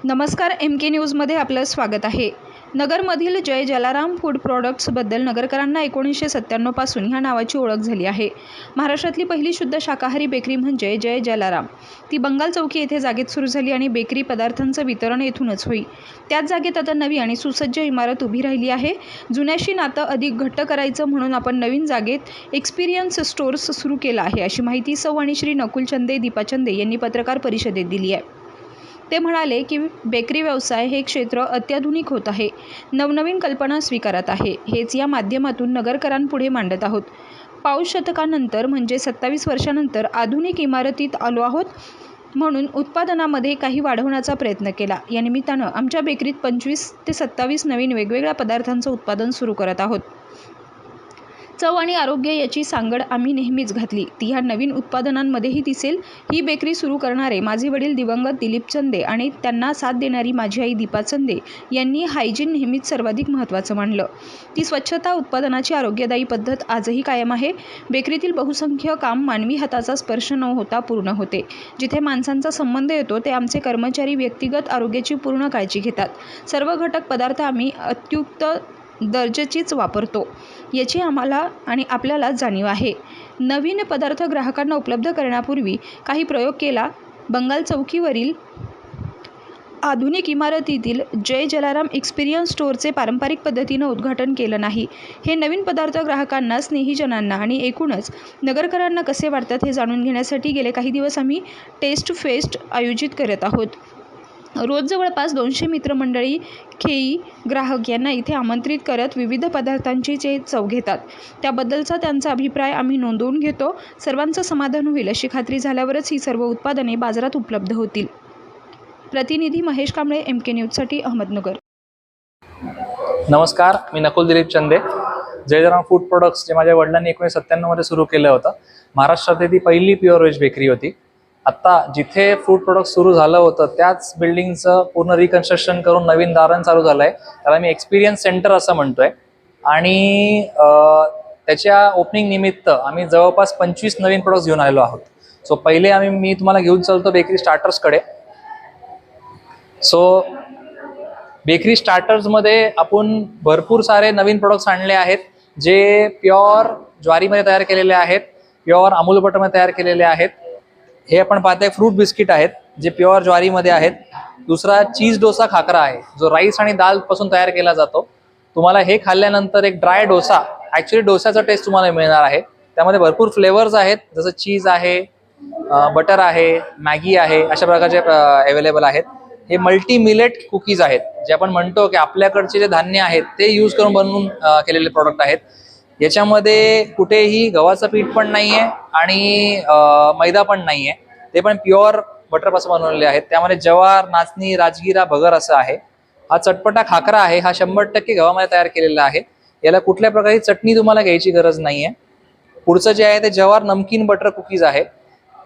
नमस्कार, MK न्यूजमध्ये आपलं स्वागत आहे. नगरमधील जय जलाराम फूड प्रॉडक्ट्सबद्दल नगरकरांना 1997 पासून ह्या नावाची ओळख झाली आहे. महाराष्ट्रातली पहिली शुद्ध शाकाहारी बेकरी म्हणजे जय जलाराम. ती बंगाल चौकी येथे जागेत सुरू झाली आणि बेकरी पदार्थांचं वितरण येथूनच होई. त्याच जागेत आता नवी आणि सुसज्ज इमारत उभी राहिली आहे. जुन्याशी नातं अधिक घट्ट करायचं म्हणून आपण नवीन जागेत एक्सपिरियन्स स्टोअर्स सुरू केलं आहे, अशी माहिती सौ आणि श्री नकुल चंदे, दीपा चंदे यांनी पत्रकार परिषदेत दिली आहे. ते म्हणाले की बेकरी व्यवसाय हे क्षेत्र अत्याधुनिक होत आहे, नवनवीन कल्पना स्वीकारत आहे. हेच या माध्यमातून नगरकरांपुढे मांडत आहोत. पाऊण शतकानंतर म्हणजे 27 वर्षांनंतर आधुनिक इमारतीत आलो आहोत, म्हणून उत्पादनामध्ये काही वाढवण्याचा प्रयत्न केला. या निमित्तानं आमच्या बेकरीत 25 ते 27 नवीन वेगवेगळ्या पदार्थांचं उत्पादन सुरू करत आहोत. चव आणि आरोग्य याची सांगड आम्ही नेहमीच घातली, ती ह्या नवीन उत्पादनांमध्येही दिसेल. ही बेकरी सुरू करणारे माझे वडील दिवंगत दिलीप चंदे आणि त्यांना साथ देणारी माझी आई दीपा चंदे यांनी हायजीन नेहमीच सर्वाधिक महत्त्वाचं मानलं. ती स्वच्छता, उत्पादनाची आरोग्यदायी पद्धत आजही कायम आहे. बेकरीतील बहुसंख्य काम मानवी हाताचा स्पर्श न होता पूर्ण होते. जिथे माणसांचा संबंध येतो ते आमचे कर्मचारी व्यक्तिगत आरोग्याची पूर्ण काळजी घेतात. सर्व घटक पदार्थ आम्ही अत्युत्तम दर्जाचीच वापरतो, याची आम्हाला आणि आपल्याला जाणीव आहे. नवीन पदार्थ ग्राहकांना उपलब्ध करण्यापूर्वी काही प्रयोग केला. बंगाल चौकीवरील आधुनिक इमारतीतील जय जलाराम एक्सपिरियन्स स्टोअरचे पारंपरिक पद्धतीनं उद्घाटन केलं नाही. हे नवीन पदार्थ ग्राहकांना, स्नेहीजनांना आणि एकूणच नगरकरांना कसे वाटतात हे जाणून घेण्यासाठी गेले काही दिवस आम्ही टेस्ट फेस्ट आयोजित करत आहोत. रोज जवळपास 200 मित्रमंडळी, खेळी ग्राहक यांना इथे आमंत्रित करत विविध पदार्थांची ते चव घेतात. त्याबद्दलचा त्यांचा अभिप्राय आम्ही नोंदवून घेतो. सर्वांचं समाधान होईल अशी खात्री झाल्यावरच ही सर्व उत्पादने बाजारात उपलब्ध होतील. प्रतिनिधी महेश कांबळे, MK न्यूजसाठी अहमदनगर. नमस्कार, मी नकुल दिलीप चंदे. जय जलाराम फूड प्रोडक्ट्स जे माझ्या वडिलांनी 1997 मध्ये सुरू केलं होतं. महाराष्ट्रातली ती पहिली प्युअर व्हेज बेकरी होती. आत्ता जिथे फूड प्रोडक्ट सुरू झालं होतं त्याच बिल्डिंगचं पूर्ण रिकन्स्ट्रक्शन करून नवीन दालन चालू झालं आहे. त्याला मी एक्सपिरियन्स सेंटर असं म्हणतोय. आणि त्याच्या ओपनिंग निमित्त आम्ही जवळपास 25 नवीन प्रोडक्ट्स घेऊन आलेलो आहोत. सो पहिले मी तुम्हाला घेऊन चालतो बेकरी स्टार्टर्सकडे. सो बेकरी स्टार्टर्समध्ये आपण भरपूर सारे नवीन प्रोडक्ट्स आणले आहेत, जे प्युअर ज्वारीमध्ये तयार केलेले आहेत, प्युअर अमूल बटरमध्ये तयार केलेले आहेत. हे आपण पाहताय फ्रूट बिस्किट आहेत, जे प्युअर ज्वारीमध्ये आहेत. दुसरा चीज डोसा खाकरा आहे, जो राईस आणि दाल पासून तयार केला जातो. तुम्हाला हे खाल्ल्यानंतर एक ड्राय डोसा, ॲक्च्युली डोसाचा टेस्ट तुम्हाला मिळणार आहे. त्यामध्ये भरपूर फ्लेवर्स आहेत, जसं चीज आहे, बटर आहे, मॅगी आहे, अशा प्रकारचे अवेलेबल आहेत. हे मल्टी मिलेट कुकीज आहेत, जे आपण म्हणतो की आपल्याकडचे जे धान्य आहेत ते यूज करून बनवून केलेले प्रोडक्ट आहेत. याच्यामध्ये कुठेही गव्हाचं पीठ पण नाहीये आणि मैदा पण नाहीये. ते पण प्युअर बटरपासून बनवलेले आहेत. त्यामध्ये ज्वार, नाचणी, राजगिरा, भगर असं आहे. हा चटपटा खाकरा आहे, हा 100% गव्हामध्ये तयार केलेला आहे. याला कुठल्या प्रकारची चटणी तुम्हाला घ्यायची गरज नाहीये. पुढचं जे आहे ते ज्वार नमकीन बटर कुकीज आहे.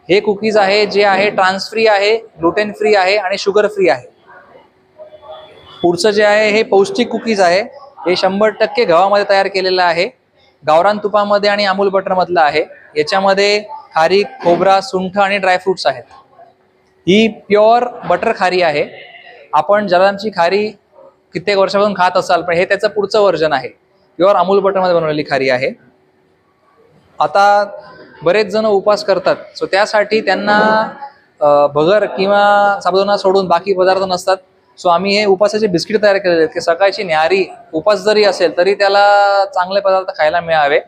हे कुकीज आहे जे आहे ट्रान्स फ्री आहे, ग्लुटेन फ्री आहे आणि शुगर फ्री आहे. पुढचं जे आहे हे पौष्टिक कुकीज आहे. हे 100% गव्हामध्ये तयार केलेलं आहे, गावरान तुपामध्ये आणि अमूल बटर मधलं आहे. याच्यामध्ये खारी, खोबरा, सुंठ आणि ड्रायफ्रुट्स आहेत. ही प्युअर बटर खारी आहे. आपण जलारामची खारी कित्येक वर्षापासून खात असाल, पण हे त्याचं पुढचं वर्जन आहे. प्युअर अमूल बटरमध्ये बनवलेली खारी आहे. आता बरेच जण उपवास करतात, सो त्यासाठी त्यांना भगर किंवा साबुदाणा सोडून बाकी पदार्थ नसतात. सो आम्ही हे उपासाचे बिस्किट तयार केलेले आहेत की सकाळची न्याहारी उपास जरी असेल तरी त्याला चांगले पदार्थ खायला मिळावे.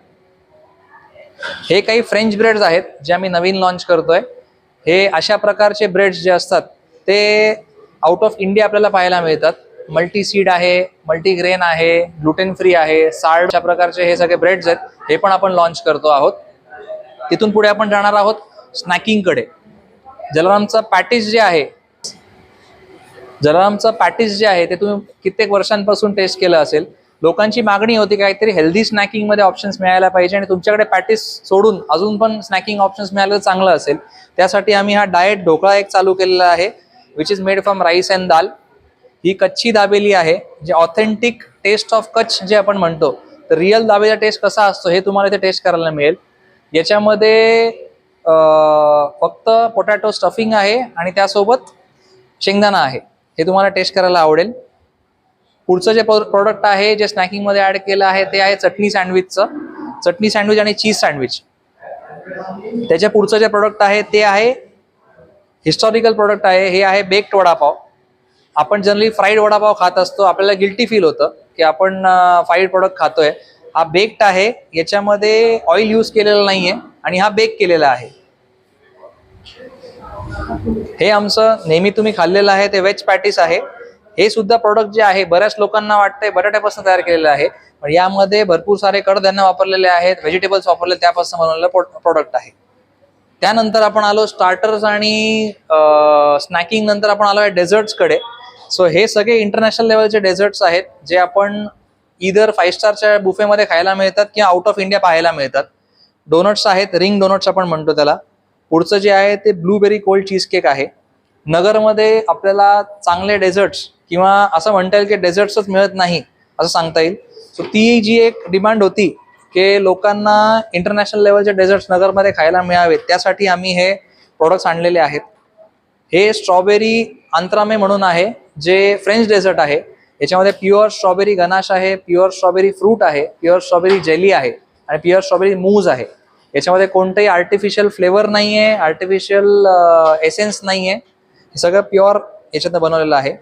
हे काही फ्रेंच ब्रेड्स आहेत, जे आम्ही नवीन लॉन्च करतोय. हे अशा प्रकारचे ब्रेड्स जे असतात ते आउट ऑफ इंडिया आपल्याला पाहायला मिळतात. मल्टी सीड आहे, मल्टीग्रेन आहे, ग्लुटेन फ्री आहे, साल्ट, अशा प्रकारचे हे सगळे ब्रेड्स आहेत. हे पण आपण लॉन्च करतो आहोत. तिथून पुढे आपण जाणार आहोत स्नॅकिंगकडे. जलारामचं पॅटीस जे आहे ते तुम्ही कित्येक वर्षांपासून टेस्ट केलं असेल. लोकांची मागणी होती काहीतरी हेल्दी स्नॅकिंग मध्ये ऑप्शन्स मिळायला पाहिजे आणि तुमच्याकडे पॅटीस सोडून अजून पण स्नॅकिंग ऑप्शन्स मिळाले तर चांगलं असेल. त्यासाठी आम्ही हा डाएट ढोकळा एक चालू केलेला आहे, which is made from rice and dal. ही कच्ची दाबेली आहे, जे ऑथेंटिक टेस्ट ऑफ कच्छ जे आपण म्हणतो, तर रिअल दाबेचा टेस्ट कसा असतो हे तुम्हाला इथे टेस्ट करायला मिळेल. याच्यामध्ये फक्त पोटॅटो स्टफिंग आहे आणि त्यासोबत शेंगदाणा आहे. हे तुम्हाला टेस्ट करायला आवडेल. पुढचं जे प्रोडक्ट आहे जे स्नॅकिंगमध्ये ॲड केलं आहे ते आहे चटणी सँडविचचं. चटणी सँडविच आणि चीज सँडविच. त्याच्या पुढचं जे प्रोडक्ट आहे ते आहे हिस्टॉरिकल प्रोडक्ट आहे. हे आहे बेक्ड वडापाव. आपण जनरली फ्राईड वडापाव खात असतो, आपल्याला गिल्टी फील होतं की आपण फ्राईड प्रोडक्ट खातोय. हा बेक्ड आहे, याच्यामध्ये ऑइल यूज केलेलं नाहीये आणि हा बेक केलेला आहे. हे आमचं नेहमी तुम्ही खाल्लेलं आहे ते व्हेज पॅटीस आहे. हे सुद्धा प्रोडक्ट जे आहे बऱ्याच लोकांना वाटतंय बटाट्यापासून तयार केलेलं आहे, पण यामध्ये भरपूर सारे कडधान्य वापरलेले आहेत, व्हेजिटेबल्स वापरले, त्यापासून बनवलेलं प्रोडक्ट आहे. त्यानंतर आपण आलो स्टार्टर्स आणि स्नॅकिंग नंतर आपण आलो आहे डेझर्ट्सकडे. सो हे सगळे इंटरनॅशनल लेवलचे डेझर्ट्स आहेत जे आपण इधर 5 स्टारच्या बुफेमध्ये खायला मिळतात किंवा आउट ऑफ इंडिया पाहायला मिळतात. डोनट्स आहेत, रिंग डोनट्स आपण म्हणतो त्याला. पुढचं जे आहे ते ब्लूबेरी कोल्ड चीज केक आहे. नगरमध्ये आपल्याला चांगले डेझर्ट्स किंवा असं म्हणता येईल की डेझर्ट्सच मिळत नाही असं सांगता येईल. सो ती जी एक डिमांड होती की लोकांना इंटरनॅशनल लेवलचे डेझर्ट्स नगरमध्ये खायला मिळावेत, त्यासाठी आम्ही हे प्रोडक्ट्स आणलेले आहेत. हे स्ट्रॉबेरी अंतरामे म्हणून आहे, जे फ्रेंच डेझर्ट आहे. याच्यामध्ये प्युअर स्ट्रॉबेरी गनाश आहे, प्युअर स्ट्रॉबेरी फ्रूट आहे, प्युअर स्ट्रॉबेरी जेली आहे आणि प्युअर स्ट्रॉबेरी मूज आहे. याच्यामध्ये कोणतेही आर्टिफिशियल फ्लेवर नाही आहे, आर्टिफिशियल एसेन्स नाही आहे. हे सगळं प्युअर याच्यातनं बनवलेलं आहे.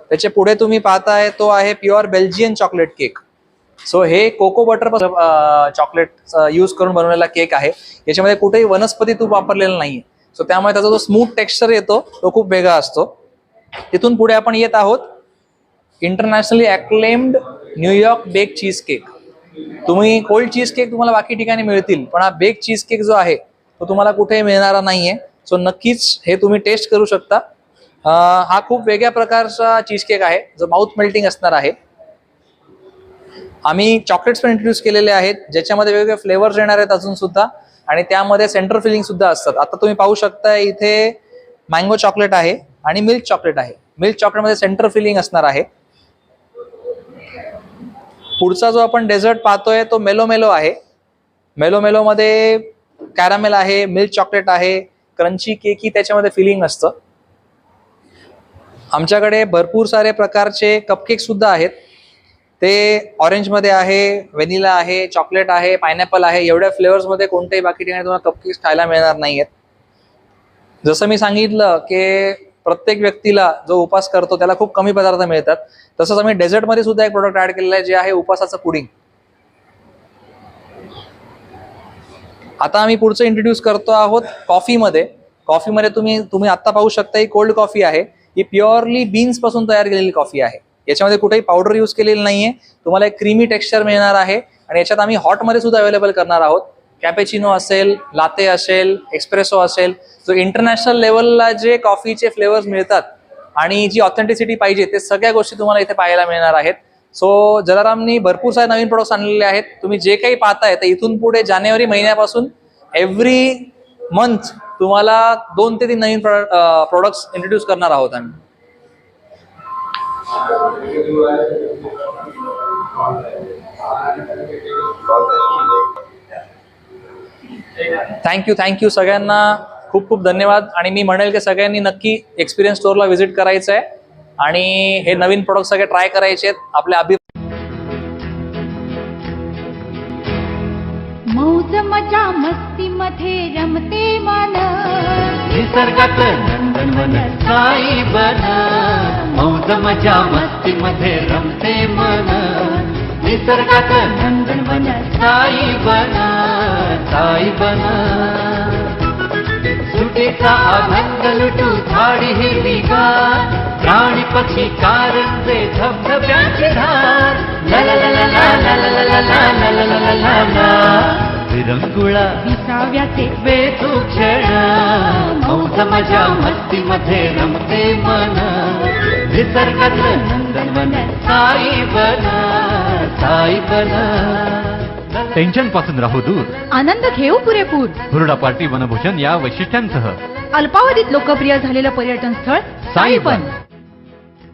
त्याच्या पुढे तुम्ही पाहताय तो आहे pure Belgian chocolate cake. So हे कोको बटर चॉकलेट यूज करून बनवलेला केक आहे. याच्यामध्ये कुठेही वनस्पती तूप वापरलेलं नाहीये. सो त्यामुळे त्याचा जो स्मूथ टेक्स्चर येतो तो खूप वेगळा असतो. तिथून पुढे आपण येत आहोत internationally acclaimed New York bake cheese cake. तुम्ही कोल्ड चीज केक तुम्हाला बाकी ठिकाणी मिळतील, पण हा बेक चीज केक जो आहे तो तुम्हाला कुठेही मिळणारा नाहीये. सो नक्कीच हे तुम्ही टेस्ट करू शकता. हा खूप वेगळ्या प्रकारचा चीज केक आहे जो माउथ मेल्टिंग असणार आहे. आम्ही चॉकलेट्स पण इंट्रोड्यूस केलेले आहेत ज्याच्यामध्ये वेगवेगळे फ्लेवर्स येणार आहेत अजून सुद्धा, आणि त्यामध्ये सेंटर फिलिंग सुद्धा असतात. आता तुम्ही पाहू शकता इथे मँगो चॉकलेट आहे आणि मिल्क चॉकलेट आहे. मिल्क चॉकलेटमध्ये सेंटर फिलिंग असणार आहे. पुढचा जो आपण डेझर्ट पाहतोय तो मेलो आहे. मेलो मध्ये कॅरामेल आहे, मिल्क चॉकलेट आहे, क्रंची केकी त्याच्यामध्ये फिलिंग असतं. आमच्याकडे भरपूर सारे प्रकारचे कपकेक सुद्धा आहेत. ते ऑरेंजमध्ये आहे, व्हॅनिला आहे, चॉकलेट आहे, पायनॅपल आहे. एवढ्या फ्लेवर्समध्ये कोणत्याही बाकी ठिकाणी तुम्हाला कपकेक्स खायला मिळणार नाहीयेत. जसं मी सांगितलं की प्रत्येक व्यक्तीला जो उपास करतो त्याला खूप कमी पदार्थ मिळतात, तसंच आम्ही डेझर्टमध्ये सुद्धा एक प्रोडक्ट ऍड केलेलं आहे जे आहे उपासाचं पुडिंग. आता आम्ही पुढचं इंट्रोड्यूस करतो आहोत कॉफीमध्ये. कॉफीमध्ये तुम्ही आता पाहू शकता ही कोल्ड कॉफी आहे. ही प्युअरली बीन्स पासून तयार केलेली कॉफी आहे. याच्यामध्ये कुठेही पावडर यूज केलेली नाहीये. तुम्हाला एक क्रीमी टेक्स्चर मिळणार आहे आणि याच्यात आम्ही हॉटमध्ये सुद्धा अवेलेबल करणार आहोत. कॅपेचिनो असेल, लाते असेल, एक्सप्रेसो असेल. जो इंटरनॅशनल लेवलला जे कॉफीचे फ्लेवर्स मिळतात आणि जी ऑथेंटिसिटी पाहिजे ते सगळ्या गोष्टी तुम्हाला इथे पाहायला मिळणार आहेत. सो जलारामनी भरपूर सारे नवीन प्रोडक्ट्स आणलेले आहेत. तुम्ही जे काही पाहताय तर इथून पुढे जानेवारी महिन्यापासून एव्हरी मंथ तुम्हाला 2 ते 3 नवीन प्रोडक्ट्स इंट्रोड्यूस करणार आहोत आम्ही. थँक्यू सगळ्यांना खूप खूप धन्यवाद. आणि मी म्हणेल की सगळ्यांनी नक्की एक्सपिरियन्स स्टोअरला व्हिजिट करायचं आहे आणि हे नवीन प्रोडक्ट सगळे ट्राय करायचे आहेत. आपल्या मौज मजा मस्ती मध्ये रमते मन, निसर्गात नंदनवन साई बन. मौज मजा मस्ती मध्ये रमते मन, निसर्गात नंदनवन साई बन, साई बन. सुटेचा आनंद लुटू झाडी हिरवीगार, प्राणी पक्षी कारंजे धबधब्यांची धार. ला ला ला ला ला ला ला ला ला ला ला ला ला ला ला. विरंगुळा विसाव्याचे बेतू क्षण, मौज मजा मस्ती मध्ये रमते मन, निसर्गात नंदनवन साई बन, साई बन. टेन्शन पासून राहू दूर, आनंद घेऊ पुरेपूर. हुरडा पार्टी वनभूषण या वैशिष्ट्यांसह अल्पावधीत लोकप्रिय झालेलं पर्यटन स्थळ साईबन.